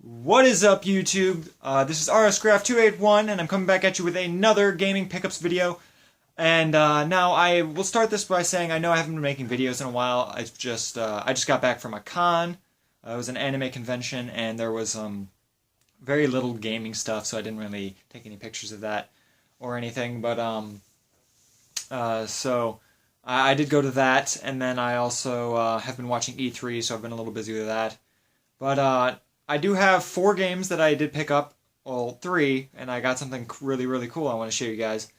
What is up, YouTube? This is RSCraft281, and I'm coming back at you with another gaming pickups video. And now I will start this by saying I know I haven't been making videos in a while. I just got back from a con. It was an anime convention, and there was very little gaming stuff, so I didn't really take any pictures of that or anything. But so I did go to that, and then I also have been watching E3, so I've been a little busy with that. But I do have 4 games that I did pick up, well, 3, and I got something really, really cool I want to show you guys.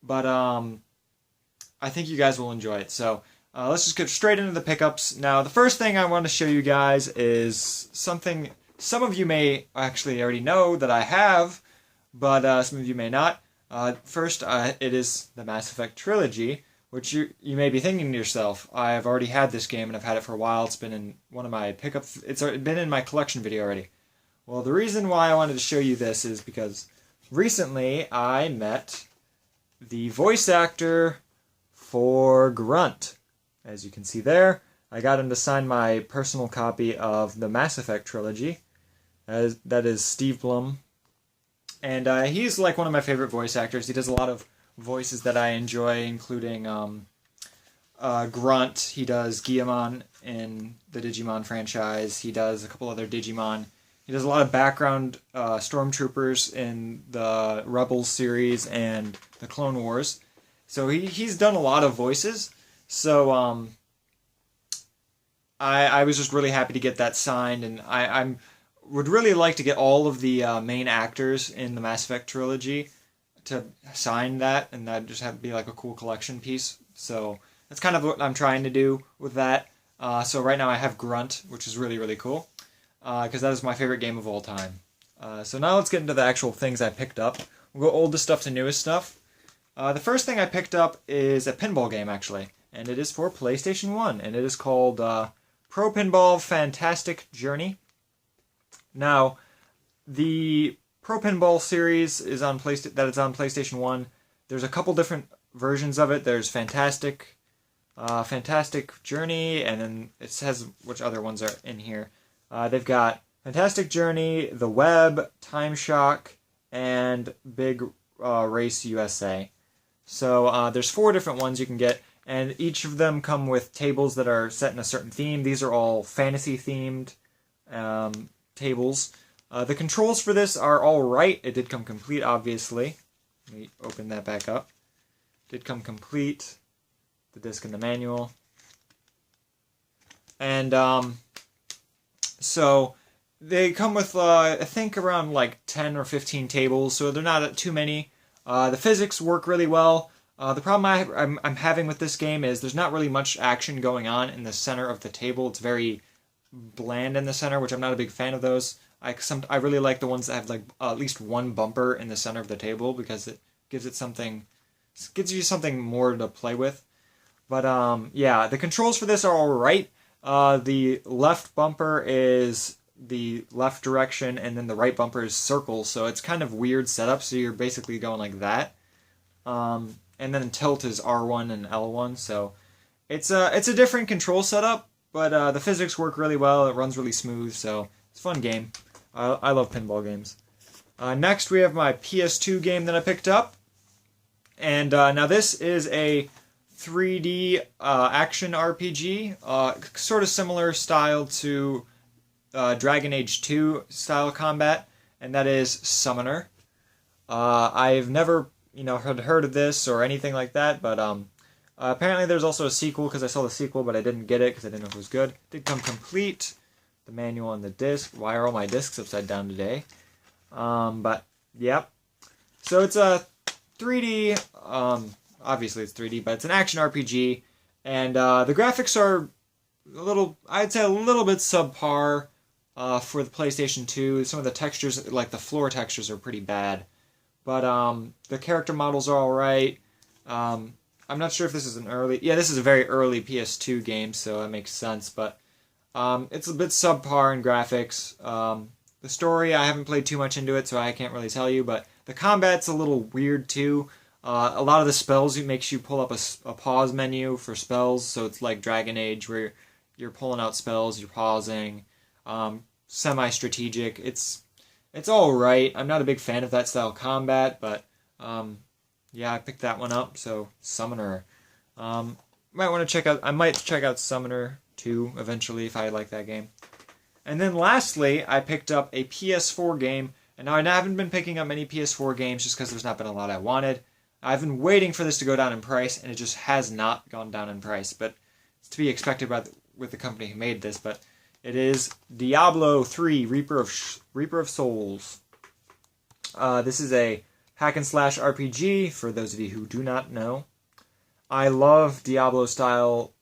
But I think you guys will enjoy it. So let's just get straight into the pickups. Now, the first thing I want to show you guys is something some of you may actually already know that I have, but some of you may not. First, it is the Mass Effect Trilogy, which you may be thinking to yourself, I've already had this game and I've had it for a while. It's been in one of my pickups. It's been in my collection video already. Well, the reason why I wanted to show you this is because recently I met the voice actor for Grunt. As you can see there, I got him to sign my personal copy of the Mass Effect Trilogy. That is Steve Blum. And he's like one of my favorite voice actors. He does a lot of voices that I enjoy, including Grunt. He does Guillamon in the Digimon franchise. He does a couple other Digimon. He does a lot of background stormtroopers in the Rebels series and the Clone Wars. So he's done a lot of voices. So I was just really happy to get that signed, and I would really like to get all of the main actors in the Mass Effect trilogy to sign that, and that just have to be like a cool collection piece. So that's kind of what I'm trying to do with that. So right now I have Grunt, which is really, really cool, because that is my favorite game of all time. So now let's get into the actual things I picked up. We'll go oldest stuff to newest stuff. The first thing I picked up is a pinball game, actually, and it is for PlayStation 1, and it is called Pro Pinball Fantastic Journey. Now, the Pro Pinball series is on PlayStation 1. There's a couple different versions of it. There's Fantastic Journey, and then it says which other ones are in here. They've got Fantastic Journey, The Web, Time Shock, and Big Race USA. So there's 4 different ones you can get, and each of them come with tables that are set in a certain theme. These are all fantasy-themed tables. The controls for this are alright. It did come complete, obviously. Let me open that back up. Did come complete. The disc and the manual. And so they come with, I think, around like 10 or 15 tables, so they're not too many. The physics work really well. The problem I'm having with this game is there's not really much action going on in the center of the table. It's very bland in the center, which I'm not a big fan of those. I really like the ones that have like at least one bumper in the center of the table, because it gives you something more to play with. But yeah, the controls for this are alright. The left bumper is the left direction, and then the right bumper is circle, so it's kind of weird setup, so you're basically going like that. And then tilt is R1 and L1, so it's a different control setup, but the physics work really well, it runs really smooth, so it's a fun game. I love pinball games. Next, we have my PS2 game that I picked up. And now this is a 3D action RPG, sort of similar style to Dragon Age 2 style combat, and that is Summoner. I've never, heard of this or anything like that, but apparently there's also a sequel, because I saw the sequel, but I didn't get it because I didn't know if it was good. It did come complete. The manual and the disc. Why are all my discs upside down today? But yep. So it's a 3D. Obviously it's 3D, but it's an action RPG, and the graphics are I'd say a little bit subpar for the PlayStation 2. Some of the textures, like the floor textures, are pretty bad, but the character models are all right. I'm not sure if this is this is a very early PS2 game, so that makes sense, but it's a bit subpar in graphics. The story, I haven't played too much into it, so I can't really tell you, but the combat's a little weird too. A lot of the spells, it makes you pull up a pause menu for spells, so it's like Dragon Age, where you're pulling out spells, you're pausing. semi-strategic. It's all right. I'm not a big fan of that style of combat, but yeah, I picked that one up. So Summoner, might want to check out. I might check out Summoner 2 eventually if I like that game. And then lastly, I picked up a PS4 game. And now I haven't been picking up many PS4 games just because there's not been a lot I wanted. I've been waiting for this to go down in price, and it just has not gone down in price. But it's to be expected with the company who made this. But it is Diablo III, Reaper of Souls. This is a hack and slash RPG, for those of you who do not know. I love Diablo-style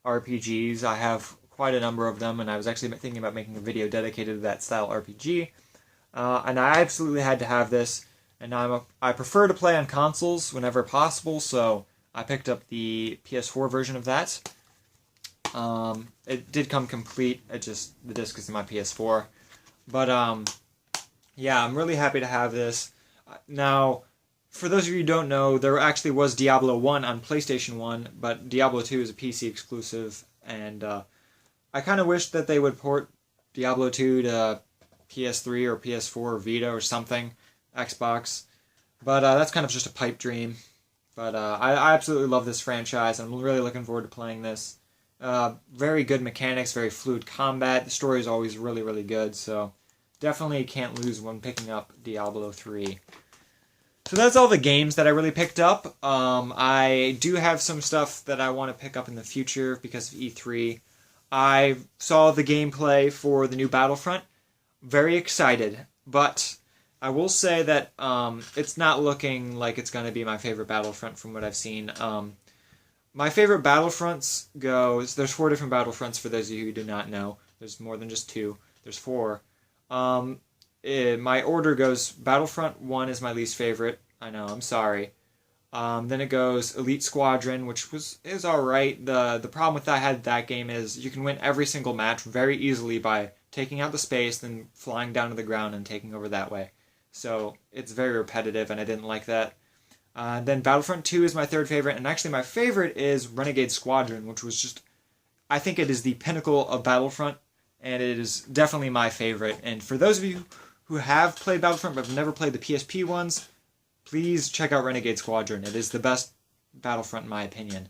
RPGs. I have quite a number of them, and I was actually thinking about making a video dedicated to that style RPG. And I absolutely had to have this, and I prefer to play on consoles whenever possible, so I picked up the PS4 version of that. It did come complete, the disc is in my PS4. But, yeah, I'm really happy to have this. Now, for those of you who don't know, there actually was Diablo 1 on PlayStation 1, but Diablo 2 is a PC exclusive, and I kind of wish that they would port Diablo 2 to PS3 or PS4 or Vita or something, Xbox. But that's kind of just a pipe dream. But I absolutely love this franchise. I'm really looking forward to playing this. Very good mechanics, very fluid combat. The story is always really, really good. So definitely can't lose when picking up Diablo 3. So that's all the games that I really picked up. I do have some stuff that I want to pick up in the future because of E3. I saw the gameplay for the new Battlefront. Very excited, but I will say that it's not looking like it's going to be my favorite Battlefront from what I've seen. My favorite Battlefronts there's 4 different Battlefronts for those of you who do not know. There's more than just 2. There's 4. My order goes, Battlefront 1 is my least favorite. I know, I'm sorry. Then it goes Elite Squadron, which is alright. The problem with that game is you can win every single match very easily by taking out the space, then flying down to the ground and taking over that way. So it's very repetitive, and I didn't like that. Then Battlefront 2 is my third favorite, and actually my favorite is Renegade Squadron, which was just, I think it is the pinnacle of Battlefront, and it is definitely my favorite. And for those of you who have played Battlefront but have never played the PSP ones, please check out Renegade Squadron. It is the best Battlefront in my opinion.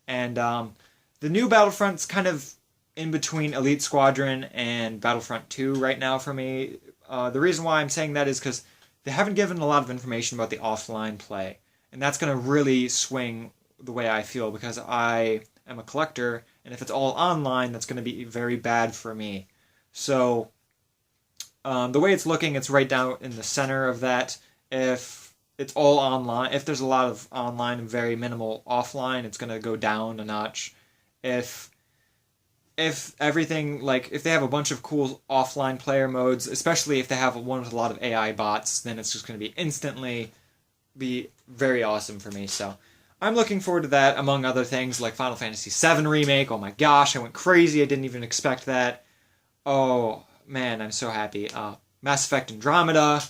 And the new Battlefront's kind of in between Elite Squadron and Battlefront 2 right now for me. The reason why I'm saying that is because they haven't given a lot of information about the offline play. And that's going to really swing the way I feel because I am a collector, and if it's all online, that's going to be very bad for me. So the way it's looking, it's right down in the center of that. If it's all online, if there's a lot of online and very minimal offline, it's going to go down a notch. If everything, like, if they have a bunch of cool offline player modes, especially if they have one with a lot of AI bots, then it's just going to be very awesome for me. So I'm looking forward to that, among other things, like Final Fantasy VII Remake. Oh my gosh, I went crazy. I didn't even expect that. Oh, man, I'm so happy. Mass Effect Andromeda,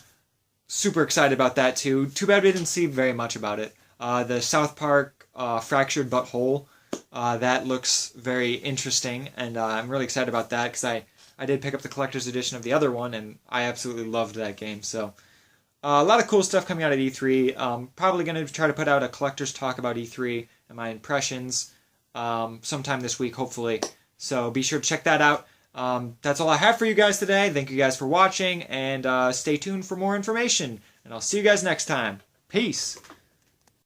super excited about that, too. Too bad we didn't see very much about it. The South Park Fractured But Whole, that looks very interesting, and I'm really excited about that, because I did pick up the collector's edition of the other one, and I absolutely loved that game, so... a lot of cool stuff coming out at E3. Probably going to try to put out a collector's talk about E3 and my impressions sometime this week, hopefully. So be sure to check that out. That's all I have for you guys today. Thank you guys for watching, and stay tuned for more information. And I'll see you guys next time. Peace!